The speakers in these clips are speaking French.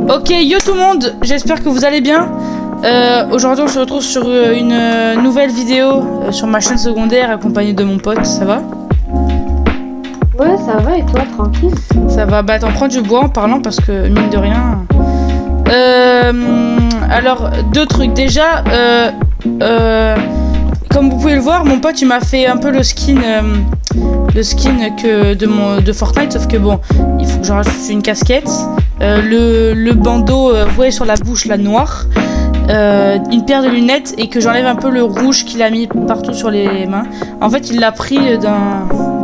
Ok, yo tout le monde, j'espère que vous allez bien. Aujourd'hui on se retrouve sur une nouvelle vidéo sur ma chaîne secondaire accompagnée de mon pote, ça va? Ouais, ça va et toi, tranquille? Ça va, bah t'en prends du bois en parlant parce que mine de rien... alors, deux trucs, déjà, comme vous pouvez le voir, mon pote il m'a fait un peu le skin que de Fortnite, sauf que bon, il faut que je rajoute une casquette, le bandeau, vous voyez sur la bouche, la noire, une paire de lunettes et que j'enlève un peu le rouge qu'il a mis partout sur les mains. En fait, il l'a pris de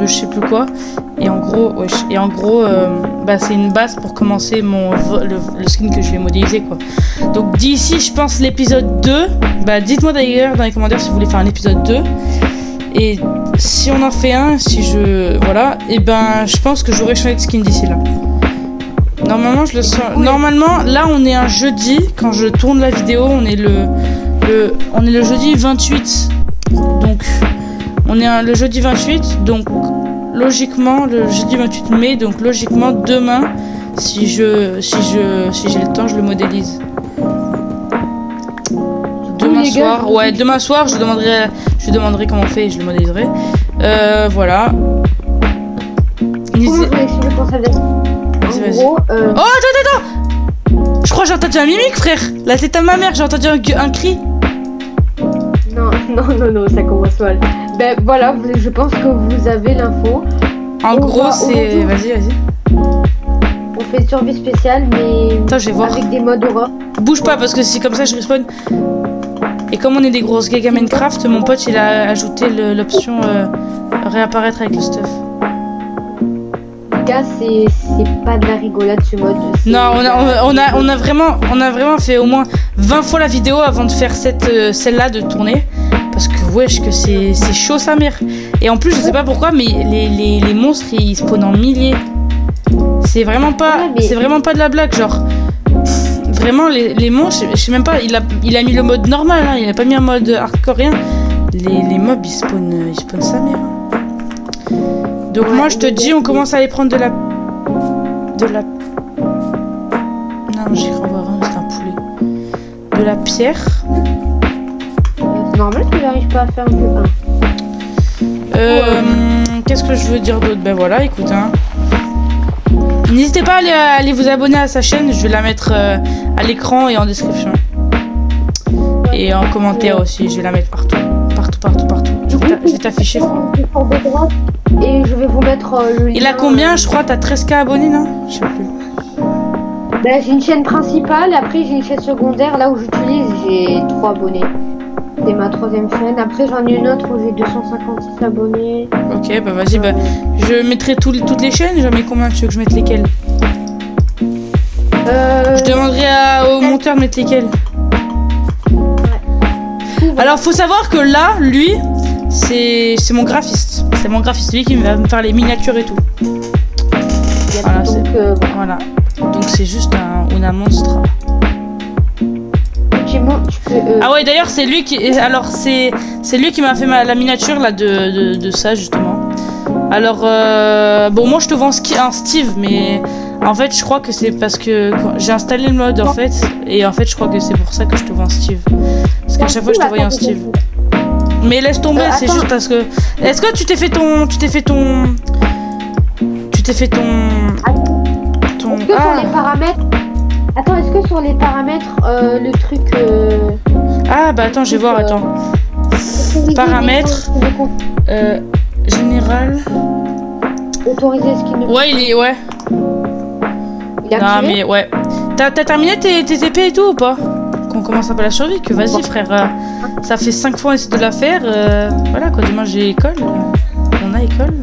je sais plus quoi. Et en gros, bah, c'est une base pour commencer le skin que je vais modéliser, quoi. Donc d'ici, je pense, l'épisode 2, bah dites-moi d'ailleurs dans les commentaires si vous voulez faire un épisode 2. Et si on en fait un, voilà, et ben je pense que j'aurai changé de skin d'ici là. Normalement, je le sens. Oui. Normalement, là, on est un jeudi. Quand je tourne la vidéo, on est le jeudi 28. Donc, on est le jeudi 28. Donc, logiquement, le jeudi 28 mai. Donc, logiquement, demain, si j'ai le temps, je le modélise. Demain soir, ouais, demain soir, je demanderai comment on fait et je le modéliserai. Voilà. Vas-y. Oh, attends! Je crois que j'ai entendu un mimique, frère. La tête à ma mère, j'ai entendu un cri. Non, ça commence mal. Ben voilà, je pense que vous avez l'info. En gros, c'est... Vas-y. On fait une survie spéciale, mais attends, je vais voir. Avec des modes horreur. Bouge pas, parce que si comme ça, je respawn. Et comme on est des grosses gags à Minecraft, mon pote, il a ajouté l'option réapparaître avec le stuff. C'est pas de la rigolade ce mode. Non, on a vraiment fait au moins 20 fois la vidéo avant de faire celle-là de tourner. Parce que wesh, que c'est chaud sa mère. Et en plus, je sais pas pourquoi, mais les monstres ils spawnent en milliers. C'est vraiment pas de la blague, genre. Vraiment, les monstres, je sais même pas, il a mis le mode normal, hein, il a pas mis un mode hardcore, rien. Les mobs ils spawnent sa mère. Donc ouais, moi je te dis, on commence à aller prendre de la... Non, j'y crois vraiment, c'est un poulet. De la pierre. C'est normal qu'il n'arrive pas à faire un. Qu'est-ce que je veux dire d'autre? Ben voilà, écoute, hein. N'hésitez pas à aller vous abonner à sa chaîne, je vais la mettre à l'écran et en description. Et en commentaire aussi, je vais la mettre partout. Je vais t'afficher, frère. Et je vais vous mettre le lien. Il a combien? Je crois t'as 13K abonnés, non? Je sais plus. Ben, j'ai une chaîne principale, après j'ai une chaîne secondaire, là où j'utilise, j'ai 3 abonnés. C'est ma 3e chaîne. Après j'en ai une autre où j'ai 256 abonnés. Ok, bah vas-y, bah je mettrai toutes les chaînes. J'en mets combien? Tu veux que je mette lesquelles? Je demanderai au monteur de mettre lesquelles. Ouais. Alors faut savoir que là, lui, c'est mon graphiste. C'est mon graphiste, lui qui va me faire les miniatures et tout. Voilà, voilà. Donc c'est juste un monstre. Ah ouais, d'ailleurs c'est lui qui... Alors c'est lui qui m'a fait la miniature là de ça justement. Alors bon, moi je te vends un Steve, mais en fait je crois que c'est parce que j'ai installé le mode en fait. Et en fait je crois que c'est pour ça que je te vends Steve. Parce qu'à chaque fois je te voyais un Steve. Mais laisse tomber, c'est juste parce que... Est-ce que tu t'es fait ton... Est-ce que sur les paramètres... Attends, est-ce que sur les paramètres, le truc... Ah bah attends, je vais voir, attends. Paramètres... général... Autoriser ce qu'il ne... Ouais, il est... Ouais. Il a non mais ouais. T'as terminé tes TP et tout ou pas? Qu'on commence un peu la survie, que vas-y frère. Ça fait 5 fois on essaie de la faire. Voilà quoi, demain j'ai école. On a école.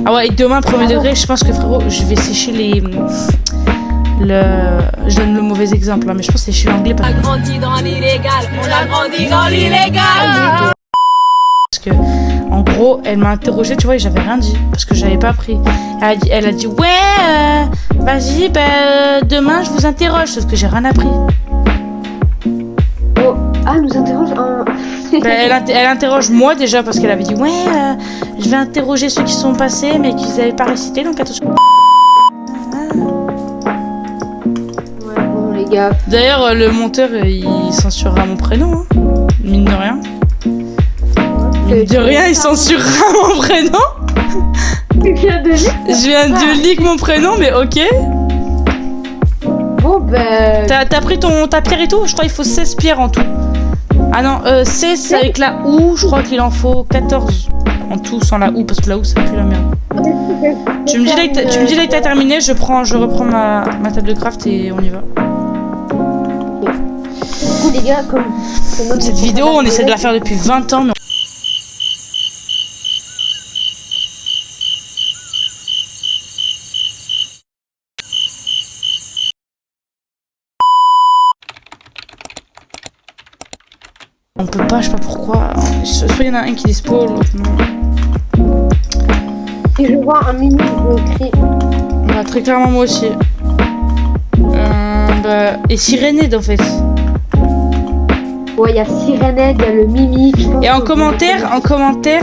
Ah ouais, et demain, premier degré, je pense que frérot, je vais sécher je donne le mauvais exemple, hein, mais je pense que c'est chez l'anglais. On a grandi dans l'illégal. Parce que, en gros, elle m'a interrogé, tu vois, et j'avais rien dit, parce que j'avais pas appris. Elle a dit ouais, vas-y, demain je vous interroge, sauf que j'ai rien appris. Oh, ah, nous interroge elle interroge moi déjà, parce qu'elle avait dit ouais, je vais interroger ceux qui sont passés, mais qu'ils n'avaient pas récité, donc attention. gaffe. D'ailleurs, le monteur, il censurera mon prénom, hein. Mine de rien. Mine de rien, il censurera mon prénom. Tu viens de lire. Je viens de leak mon prénom, mais ok. Bon, ben. T'as pris ta pierre et tout? Je crois qu'il faut 16 pierres en tout. Ah non, 16 avec la houe, je crois qu'il en faut 14 en tout sans la houe, parce que la houe ça pue la merde. Tu me dis là que t'as terminé, je reprends ma table de craft et on y va. Du coup, les gars, comme Cette vidéo, on essaie de la faire depuis 20 ans, mais on peut pas, je sais pas pourquoi. Soit il y en a un qui dispo, l'autre non. Et je vois un mini écrit. Bah, très clairement, moi aussi. Et Sirenade en fait. Ouais, il y a Sirenade, il y a le Mimic. Et en commentaire,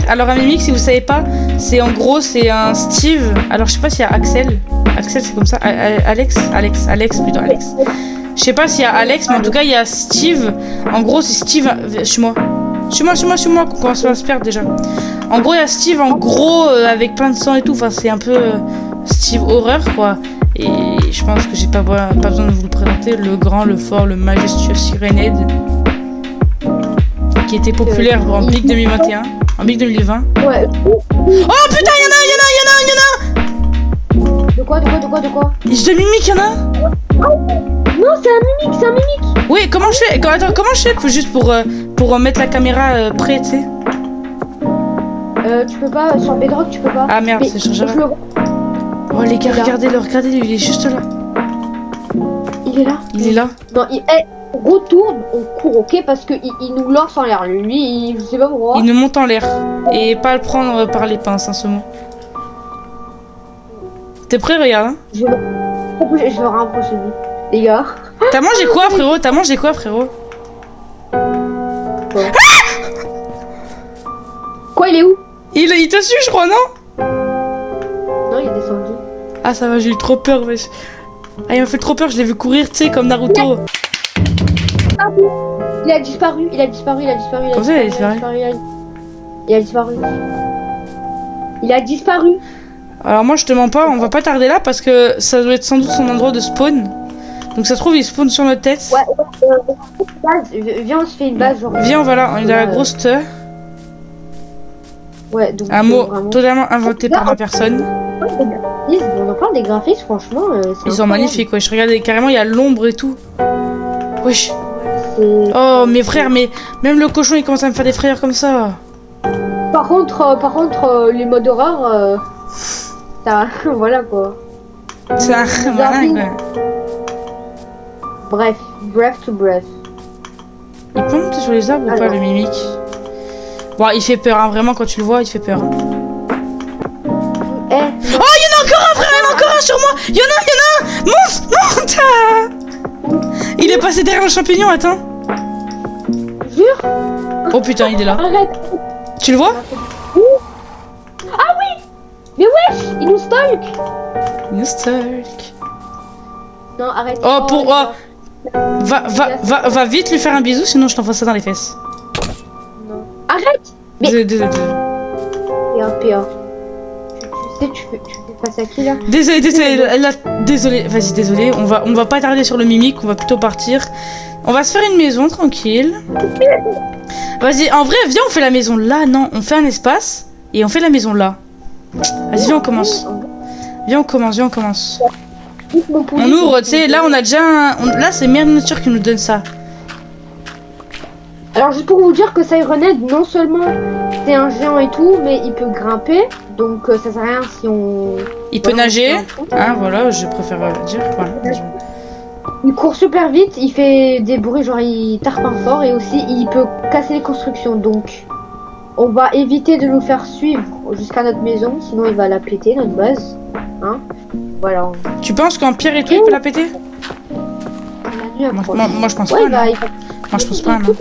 alors un Mimic, si vous savez pas, c'est en gros, c'est un Steve. Alors je sais pas s'il y a Axel. Axel, c'est comme ça. Alex plutôt, Alex. Je sais pas s'il y a Alex, mais en tout cas, il y a Steve. En gros, c'est Steve. Suis-moi, qu'on commence à se perdre déjà. En gros, il y a Steve, en gros, avec plein de sang et tout. Enfin, c'est un peu Steve horreur, quoi. Et je pense que j'ai pas besoin de vous le présenter. Le grand, le fort, le majestueux Sirenade. Qui était populaire en Big 2021. En Big 2020. Ouais. Oh putain, il y en a. De quoi? De Mimic, il y en a. Non, c'est un Mimic. Oui, comment je fais? Attends, comment je fais juste pour mettre la caméra près, tu sais? Tu peux pas, sur Bedrock, tu peux pas. Ah merde, c'est changé. Oh les gars, regardez-le, il est juste là. Il est là. Non, on retourne, on court, ok, parce que il nous lance en l'air. Lui, je sais pas pourquoi. Il nous monte en l'air. Et pas le prendre par les pinces, hein, ce mot. T'es prêt, regarde, hein? Je vais rapprocher lui. Les gars. T'as mangé quoi, frérot? Quoi, il est où? Il te suit, je crois, non? Non, il est descendu. Ah, ça va, j'ai eu trop peur, wesh. Ah, il m'a fait trop peur, je l'ai vu courir, tu sais, comme Naruto. Il a disparu. Comment ça, il a disparu? Il a disparu. Alors moi, je te mens pas, on va pas tarder là, parce que ça doit être sans doute son endroit de spawn. Donc ça se trouve, il spawn sur notre tête. Ouais, viens, on se fait une base, genre. Viens, voilà, on est dans la grosse te. Ouais, donc. Un mot vraiment... totalement inventé par ma personne. On en parle des graphismes, franchement. Ils sont magnifiques, wesh. Regardez, carrément, il y a l'ombre et tout. Wesh. Oh, mes frères, mais même le cochon, il commence à me faire des frayeurs comme ça. Par contre, les modes horreur, ça, voilà quoi. C'est un malin, quoi. Bref to bref. Il peut monter sur les arbres ou pas, le Mimic? Bon, il fait peur, hein, vraiment, quand tu le vois, il fait peur. Hein. Oh, il y en a encore un, frère, il y en a encore un sur moi. Il y en a un. Monte. Il est passé derrière le champignon, attends. Jure. Oh putain, il est là. Arrête. Tu le vois? Ah oui. Mais wesh, il nous stalk. Non, arrête. Oh, va vite lui faire un bisou, sinon je t'envoie ça dans les fesses. Non. Arrête. Mais... Désolé. PA. Tu fais face à qui là? Désolé, vas-y, désolé. On va pas tarder sur le Mimic, on va plutôt partir. On va se faire une maison tranquille. Vas-y, en vrai, viens, on fait la maison là. Non, on fait un espace et on fait la maison là. Vas-y, viens, on commence. Viens, on commence. On ouvre, tu sais, là on a déjà là c'est Mère Nature qui nous donne ça. Alors juste pour vous dire que Sirenade, non seulement c'est un géant et tout, mais il peut grimper, donc ça sert à rien si on... Il peut nager, hein, voilà, je préfère dire, voilà. Il court super vite, il fait des bruits, genre il tarpin fort, et aussi il peut casser les constructions, donc on va éviter de nous faire suivre jusqu'à notre maison, sinon il va la péter, notre base, hein. Voilà. Tu penses qu'en pierre et tout, il peut la péter? Moi je pense pas. Moi je pense pas, non.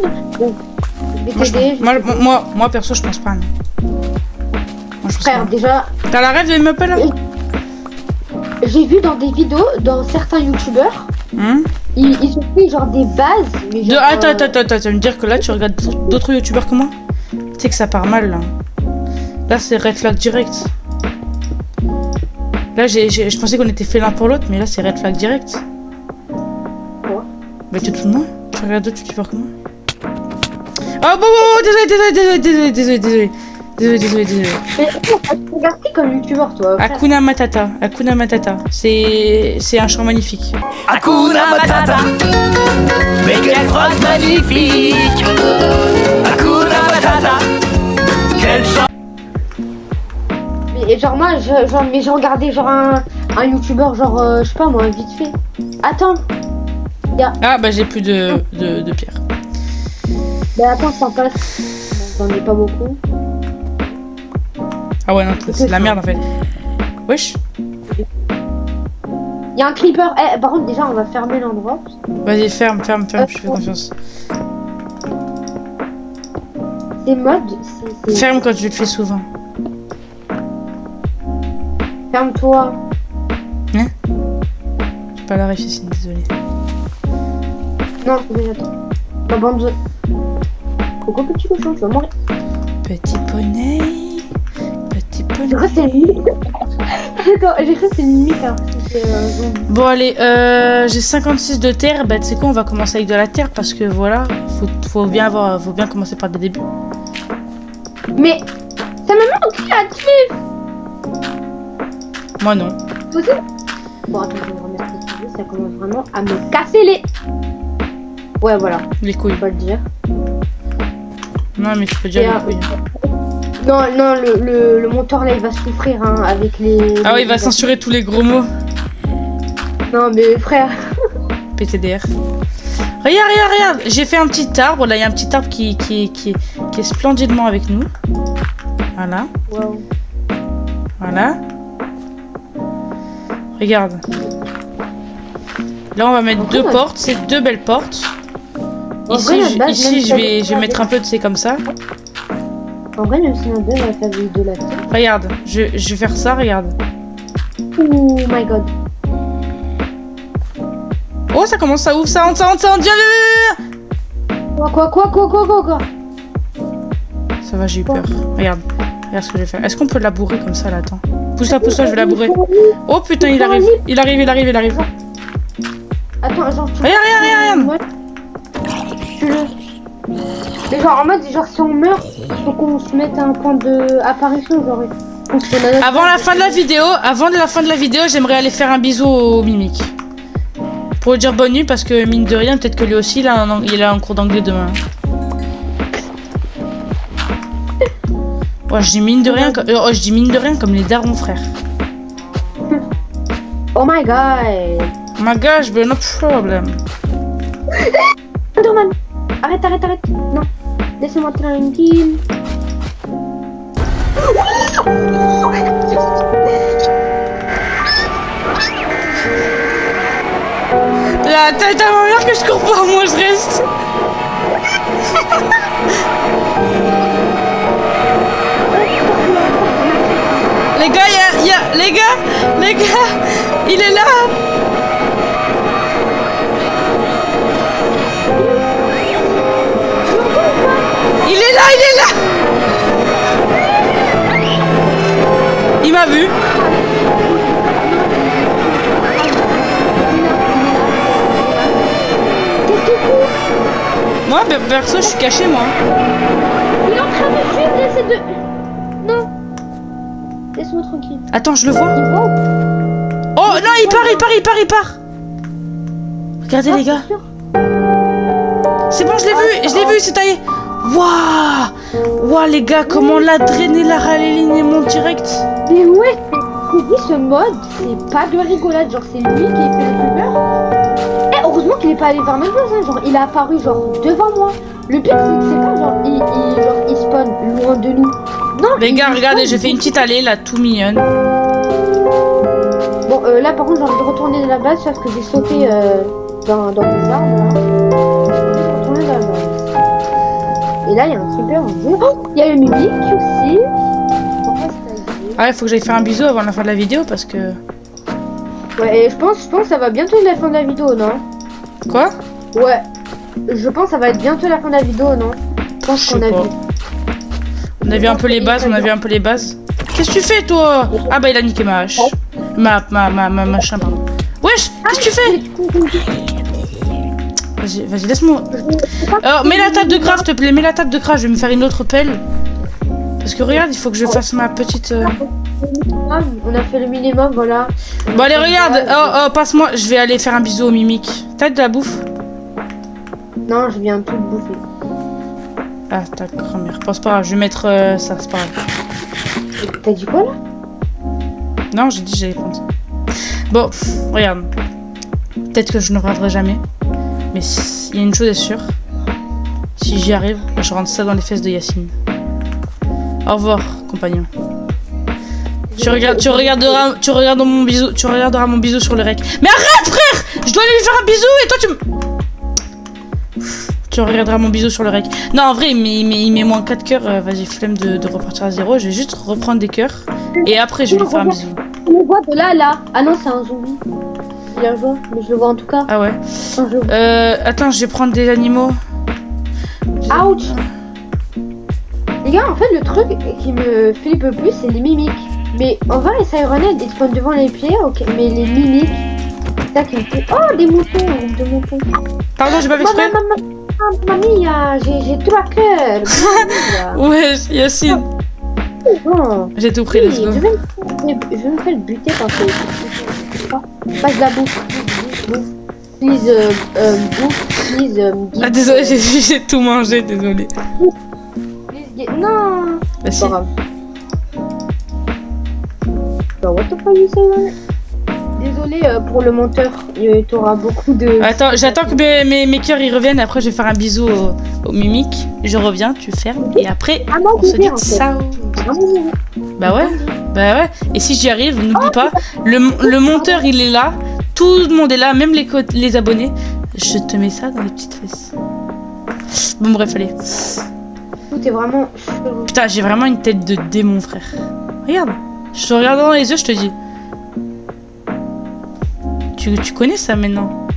Moi perso, je pense pas, non. Moi je pense Frère, pas. déjà... T'as la rêve de Muppet là? J'ai vu dans des vidéos, dans certains youtubeurs, Il se fait genre des bases. Mais genre, Attends, tu vas me dire que là tu regardes d'autres youtubeurs que moi? Tu sais que ça part mal là. Là c'est red flag direct. Là je pensais qu'on était fait l'un pour l'autre, mais là c'est red flag direct. Quoi? Bah tu te fous de moi? Tu regardes d'autres youtubeurs que moi? Oh bon, désolé. Mais tu regardes qui comme youtubeur toi? Hakuna Matata. C'est un chant magnifique. Hakuna Matata, mais quelle phrase magnifique. Hakuna Matata, quel chant. Mais genre moi, j'ai regardé genre un youtubeur genre, je sais pas moi, vite fait. Attends. Ah bah j'ai plus de pierre. Mais attends, ça passe. J'en ai pas beaucoup. Ah ouais non, c'est de la merde en fait. Wesh. Il y a un creeper. Par contre déjà on va fermer l'endroit. Vas-y ferme, je fais confiance. C'est mode. Ferme quand tu le fais souvent. Ferme-toi. Hein? J'ai pas la réussite, désolé. Non, déjà toi. Ma bande de... Pourquoi petit cochon, tu vas mourir. Petit poney. J'ai cru que c'est une mimique. Attends, j'ai cru que c'est une mimique hein. Bon allez, j'ai 56 de terre. Bah tu sais quoi, on va commencer avec de la terre parce que voilà, faut bien commencer par des débuts. Mais ça me manque créatif. Moi non. Vous aussi? Bon attends, je vais remettre le sujet, ça commence vraiment à me casser les... Ouais voilà, Les couilles. je peux pas le dire. Non mais tu peux dire les couilles. Non, le monteur là il va souffrir hein, avec les... Ah oui, il va censurer tous les gros mots. Non mais frère. PTDR. Regarde, j'ai fait un petit arbre. Là, il y a un petit arbre qui est splendidement avec nous. Voilà. Wow. Voilà. Regarde. Là, on va mettre deux portes. C'est deux belles portes. Ici, je vais mettre un peu de c'est comme ça. En vrai, même si on a la famille de la terre. Regarde, je vais faire ça, regarde. Oh my god. Oh, ça commence, ça ouvre, ça rentre, viens. Quoi. Ça va, j'ai eu peur. Regarde ce que je vais faire. Est-ce qu'on peut labourer comme ça, là? Attends. Pousse-la, je vais labourer. Oh putain, il arrive. Attends, genre, tu... Regarde. Ouais. Mais genre, en mode, genre, si on meurt, faut qu'on se mette un point de apparition, genre. Avant la fin de la vidéo, j'aimerais aller faire un bisou au Mimic. Pour lui dire bonne nuit, parce que mine de rien, peut-être que lui aussi, il a un cours d'anglais demain. Ouais, je dis mine de rien, comme les darons, frère. Oh my god. Oh my gosh, but no problem. Enderman. Arrête. Non. Laissez-moi tranquille. La tête à ma mère que je cours pas, moi je reste. Les gars, les gars, il est là. Il est là. Il m'a vu. Moi, perso, je suis caché, moi. Il est en train de me suivre, laissez de... Non. Laisse-moi tranquille. Attends, je le vois. Il va. Oh non, il part. Regardez, les gars. C'est bon, je l'ai vu, c'est taillé. Waouh, les gars, comment on l'a drainé, la raléline et mon direct. Mais ouais, j'ai dit ce mode, c'est pas de rigolade, genre c'est lui qui fait le peur. Et heureusement qu'il est pas allé vers mes voisins, genre il a apparu genre devant moi. Le pire c'est que c'est pas genre il spawn loin de nous. Non. Les gars, regardez, j'ai fait une petite allée là, tout mignonne. Bon, là par contre j'ai envie de retourner de la base parce que j'ai sauté dans les arbres là. Je vais retourner dans la base. Et là il y a un super. Oh, il y a le mimique aussi. Ah, il faut que j'aille faire un bisou avant la fin de la vidéo parce que. Ouais, et je pense que ça va bientôt être la fin de la vidéo, non? Quoi? Ouais. Je pense que ça va être bientôt la fin de la vidéo, non? Je pense Je qu'on sais a pas. vu. On a vu un peu les bases, Qu'est-ce que tu fais, toi? Ah bah, il a niqué ma hache. Ma machin, pardon. Wesh, qu'est-ce que tu fais? Vas-y, laisse-moi. Alors, mets la table de craft, s'il te plaît, mets la table de craft, je vais me faire une autre pelle. Parce que regarde, il faut que je fasse ma petite... On a fait le minimum, voilà. Bon, allez, regarde. Oh, passe-moi, je vais aller faire un bisou au mimique. T'as de la bouffe? Non, je viens tout de bouffer. Ah, ta grand-mère. Pense pas grave, je vais mettre ça, c'est pas grave. T'as dit quoi, là? Non, j'ai dit que j'allais prendre ça. Bon, regarde. Peut-être que je ne regarderai jamais. Mais il y a une chose est sûre. Si j'y arrive, je rentre ça dans les fesses de Yacine. Au revoir, compagnon. Tu regarderas mon bisou sur le rec. Mais arrête, frère! Je dois aller lui faire un bisou et toi tu regarderas mon bisou sur le rec. Non, en vrai, il met moins 4 cœurs. Vas-y, flemme de repartir à 0. Je vais juste reprendre des cœurs. Et après, je vais lui faire un bisou. On le voit de là. Ah non, c'est un zombie. Il a joué, mais je le vois en tout cas. Ah ouais. Attends, je vais prendre des animaux. Ouch! Les gars, en fait, le truc qui me flippe le plus, c'est les mimiques. Mais en vrai, les Sirenhead, ils spawnent devant les pieds, ok. Mais les mimiques, c'est ça qui me fait. Oh, des moutons, des moutons. Pardon, j'ai pas fait exprès. Mamie, j'ai 3 cœurs. Ouais, Yacine. Bon. J'ai tout pris, let's go. Je vais me faire buter quand c'est. Passe la bouffe. Please, bouffe, please, ah, désolé, j'ai tout mangé, désolé. Non. Bah, si. Bah, what the fuck you say, man? Désolé pour le monteur, t'auras beaucoup de... Attends, j'attends que mes cœurs ils reviennent, après je vais faire un bisou au mimique. Je reviens, tu fermes, et après on se dit ciao. Bah ouais. Et si j'y arrive, n'oublie pas, le monteur il est là, tout le monde est là, même les abonnés. Je te mets ça dans les petites fesses. Bon bref, allez. Tout est vraiment chelou. Putain, j'ai vraiment une tête de démon, frère. Regarde, je te regarde dans les yeux, je te dis. Tu connais ça maintenant?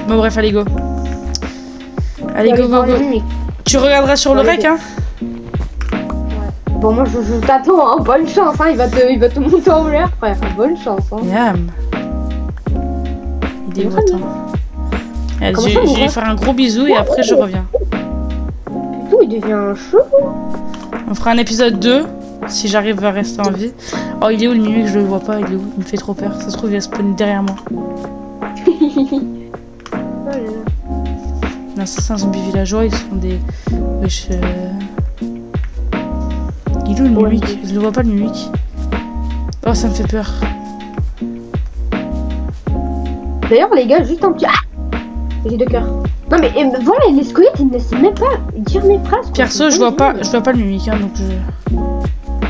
Bon bref, allez go. Allez go. Tu regarderas sur le rec, hein? Ouais. Bon, moi je t'attends, hein. Bonne chance, hein. Il va te monter en l'air, frère. Bonne chance, hein. Yam. Il est où, attends. Allez, je vais lui faire un gros bisou et après je reviens. Tout, il devient chaud. On fera un épisode 2 si j'arrive à rester en vie. Oh, il est où le mimique? Je le vois pas, il est où? Il me fait trop peur. Ça se trouve, il va spawn derrière moi. Non, ça c'est un zombie villageois, ils sont des... Wesh, il est où le mimique? Je le vois pas le mimique. Oh, ça me fait peur. D'ailleurs, les gars, juste un petit... Ah, j'ai 2 cœurs. Non mais voilà, les squelettes, ils ne laissent même pas dire mes phrases. Perso, je vois pas le mimique, hein, donc je...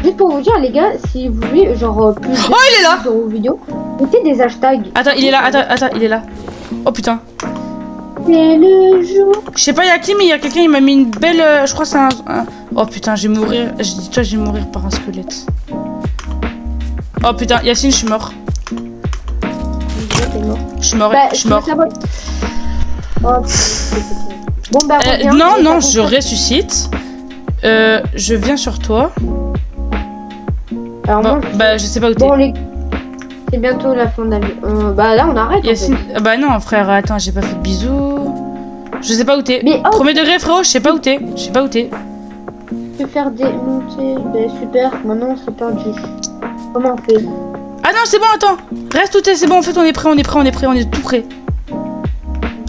Juste pour vous dire, les gars, si vous voulez, genre, plus de il est là dans vos vidéos, mettez des hashtags. Attends, il est là, attends, il est là. Oh putain. C'est le jour. Je sais pas, il y a qui, mais il y a quelqu'un, il m'a mis une belle... je crois que c'est un... Oh putain, je vais mourir. Je dis, toi, je vais mourir par un squelette. Oh putain, Yacine, je suis mort. Je suis mort, Bah, je suis mort. Oh, bon, bah, non, je ressuscite. Je viens sur toi. Alors, Bon, moi, je sais pas où t'es. bon, c'est bientôt la fin de la vie. Bah là, on arrête. Yacine... En fait. Bah non, frère, attends, j'ai pas fait de bisous. Je sais pas où t'es. Mais, oh, Premier degré, frérot, je sais pas où t'es. je peux faire des montées. Bah, super, maintenant, c'est perdu. Comment on fait? Ah non, c'est bon, attends. Reste où t'es, c'est bon, en fait, on est prêt, on est tout prêt.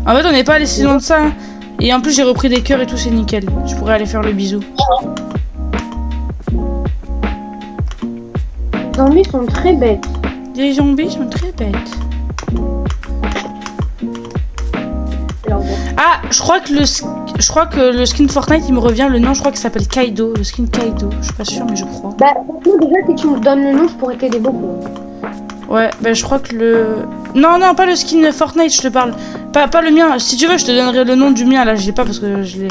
En fait, on n'est pas allé si loin de ça. Hein. Et en plus, j'ai repris des cœurs et tout, c'est nickel. Je pourrais aller faire le bisou. Les zombies sont très bêtes. Les zombies sont très bêtes. Alors, bon. Ah, je crois que le skin Fortnite, il me revient. Le nom, je crois qu'il s'appelle Kaido. Le skin Kaido. Je suis pas sûre, mais je crois. Bah, déjà, si tu me donnes le nom, je pourrais t'aider beaucoup. Ouais, bah je crois que le... Non, non, pas le skin Fortnite, je te parle. Pas le mien. Si tu veux, je te donnerai le nom du mien. Là, je l'ai pas parce que je l'ai...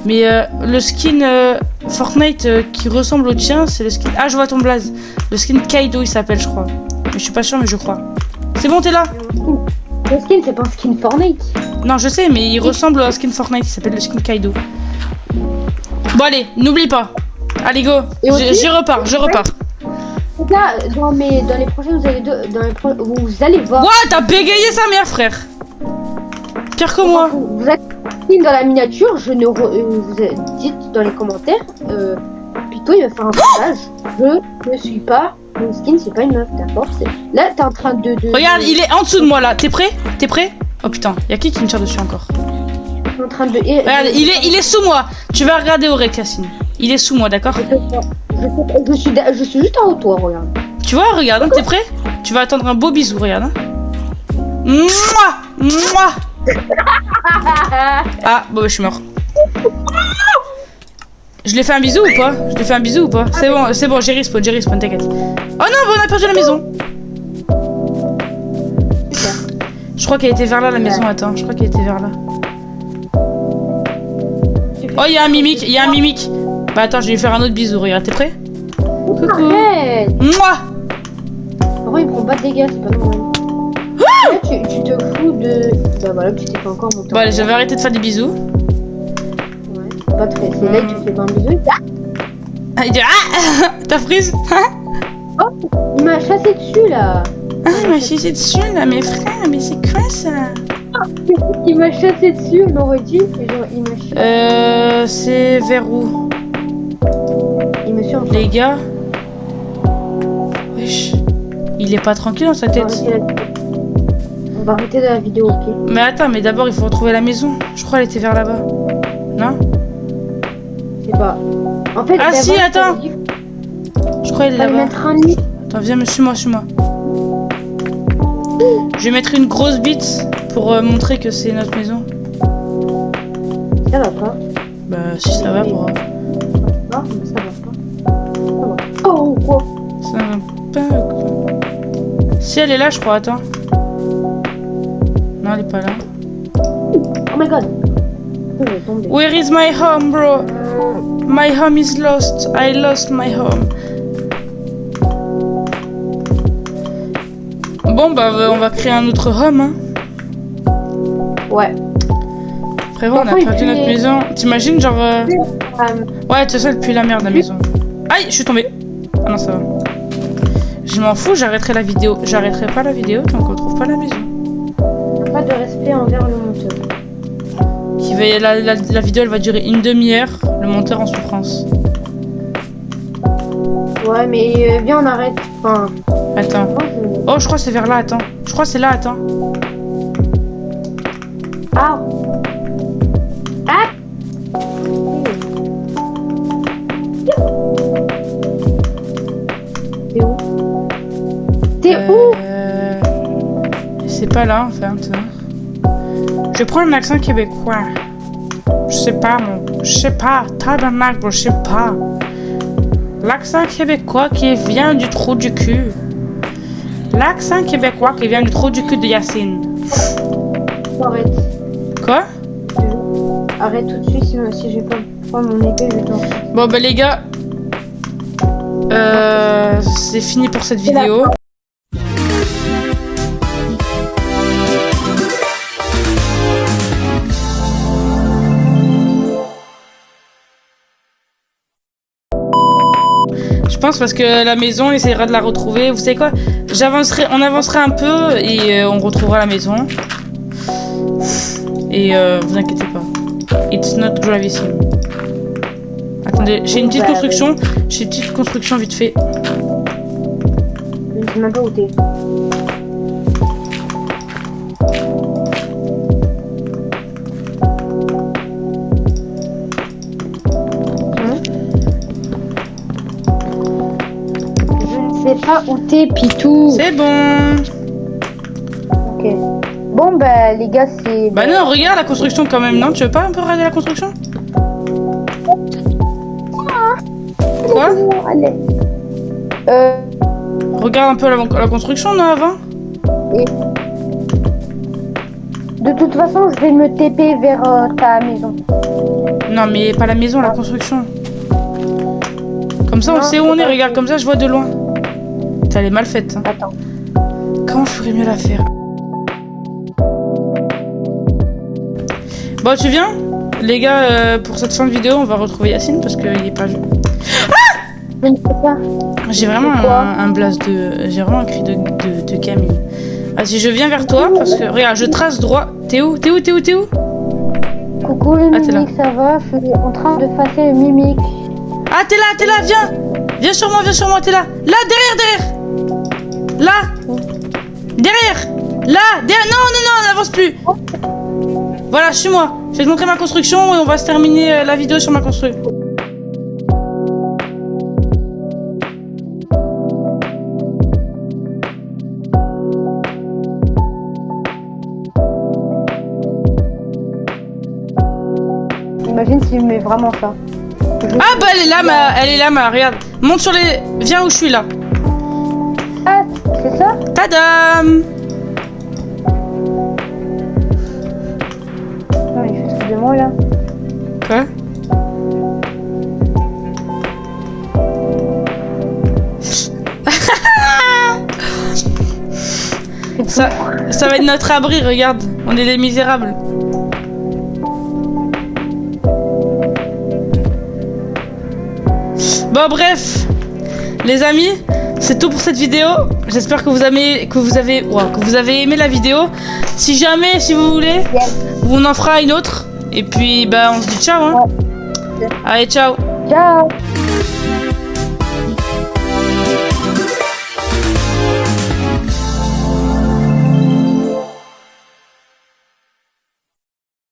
Mais le skin Fortnite qui ressemble au tien, c'est le skin... Ah, je vois ton blaze. Le skin Kaido, il s'appelle, je crois. Mais je suis pas sûr, mais je crois. C'est bon, t'es là? Le skin, c'est pas un skin Fortnite. Non, je sais, mais il ressemble à un skin Fortnite. Il s'appelle le skin Kaido. Bon, allez, n'oublie pas. Allez, go. J'y repars, je repars. Là, dans les prochains, vous allez voir. What? T'as bégayé sa mère, frère. Pire que moi. Vous êtes dans la miniature, vous dites dans les commentaires, Pito il va faire un montage. Je ne suis pas, mon skin c'est pas une meuf, d'accord? Là t'es en train de... Regarde, il est en dessous de moi là, t'es prêt? T'es prêt? Oh putain, y'a qui me tire dessus encore? Je suis en train de... Regarde, il est sous moi. Tu vas regarder au rec, Cassine. Il est sous moi, d'accord? Je suis juste en haut de toi, regarde. Tu vois, regarde, hein, t'es prêt? Tu vas attendre un beau bisou, regarde. Hein. Mouah, mouah. Ah, bon, bah, je suis mort. Je lui ai fait un bisou ou pas? Je lui ai fait un bisou ou pas? C'est bon, j'ai respawn, t'inquiète. Oh non, on a perdu la maison. Je crois qu'elle était vers là, la maison, attends, je crois qu'elle était vers là. Oh, il y a un mimique, Bah attends, je vais lui faire un autre bisou, regarde, t'es prêt? Coucou. Arrête. Mouah. Pourquoi il prend pas de dégâts, c'est pas normal. Là, tu te fous de... Bah voilà, tu t'es fait encore monter. Bon allez, je vais arrêter de faire des bisous. Ouais, c'est pas très... C'est là que tu fais pas un bisou. Ah, il dit ah. T'as prise? Oh, il m'a chassé dessus, là. Ah, il m'a chassé dessus, là, mes frères, mais c'est quoi, ça? Il m'a chassé dessus, on aurait dit. Genre, il m'a chassé... C'est vers où? Il me suit en Les gars? Wesh. Il est pas tranquille dans sa tête. On va arrêter de la vidéo, ok? Mais attends, mais d'abord il faut retrouver la maison. Je crois qu'elle était vers là-bas. Non? Je sais pas. En fait, ah si, attends! Je crois qu'elle est là-bas. Mettre un lit. Attends, viens, suis-moi. Je vais mettre une grosse bite pour montrer que c'est notre maison. Ça va pas. Bah si ça va pour... Non, mais ça va pas. Ça va. Oh, quoi? Ça va pas quoi. Si elle est là, je crois, attends. Non, elle est pas là. Oh my god. Je vais tomber. Where is my home, bro? My home is lost. I lost my home. Bon, bah, on va créer un autre home, hein. Ouais. Frérot, on a perdu notre maison. T'imagines, genre... Ouais, tu sais, elle pue la merde, la maison. Aïe, je suis tombée. Ah non, ça va. Je m'en fous, j'arrêterai la vidéo. J'arrêterai pas la vidéo tant qu'on trouve pas la maison. Pas de respect envers le monteur. La vidéo, elle va durer une demi-heure. Le monteur en souffrance. Ouais, mais viens, on arrête. Enfin... Attends. Oh, je crois que c'est vers là, attends. Je crois que c'est là, attends. Ah. Ah. T'es où? T'es où? C'est pas là, en fait. Je vais prendre un accent québécois. Je sais pas, tabarnak, bro, je sais pas. L'accent québécois qui vient du trou du cul. L'accent québécois qui vient du trou du cul de Yacine. Arrête. Quoi? Arrête tout de suite, sinon si je vais pas prendre mon épée, je vais t'en... Bon bah les gars, c'est fini pour cette vidéo. Je pense parce que la maison, on essaiera de la retrouver. Vous savez quoi? On avancera un peu et on retrouvera la maison. Et vous inquiétez pas. It's not gravissime. Attendez, j'ai une petite construction. J'ai une petite construction vite fait. Je sais même pas où t'es. Je ne sais pas où t'es, Pitou. C'est bon. Ok. Bon, bah, les gars, c'est... Bah non, regarde la construction quand même, non? Tu veux pas un peu regarder la construction? Quoi? Allez. regarde un peu la construction, non, avant? Et... De toute façon, je vais me TP vers ta maison. Non, mais pas la maison, la construction. Comme ça, on sait où on est. Regarde, comme ça, je vois de loin. Elle est mal faite. Hein. Attends. Comment je ferais mieux la faire? Bon, tu viens? Les gars, pour cette fin de vidéo, on va retrouver Yacine parce qu'il est pas vu. Je ne sais pas. J'ai vraiment un blast de... J'ai vraiment un cri de Camille. Vas-y, je viens vers toi parce que... Regarde, je trace droit. T'es où? T'es où? T'es où? T'es où? Coucou le mimique, ça va? Je suis en train de passer le mimique. Ah, t'es là, viens! Viens sur moi, t'es là! Là, derrière! Là! Derrière! Là! Derrière! Non, n'avance plus! Voilà, suis-moi. Je vais te montrer ma construction et on va se terminer la vidéo sur ma construction. Imagine s'il met vraiment ça. Ah bah elle est là, regarde. Monte sur les... Viens où je suis là. Ah, c'est ça? Tadam! Non, il fait trop de moi là. Quoi? Ça va être notre abri, regarde. On est des misérables. Bon bref, les amis, c'est tout pour cette vidéo. J'espère que vous avez aimé la vidéo. Si jamais, si vous voulez, on en fera une autre. Et puis bah on se dit ciao hein. Allez ciao. Ciao.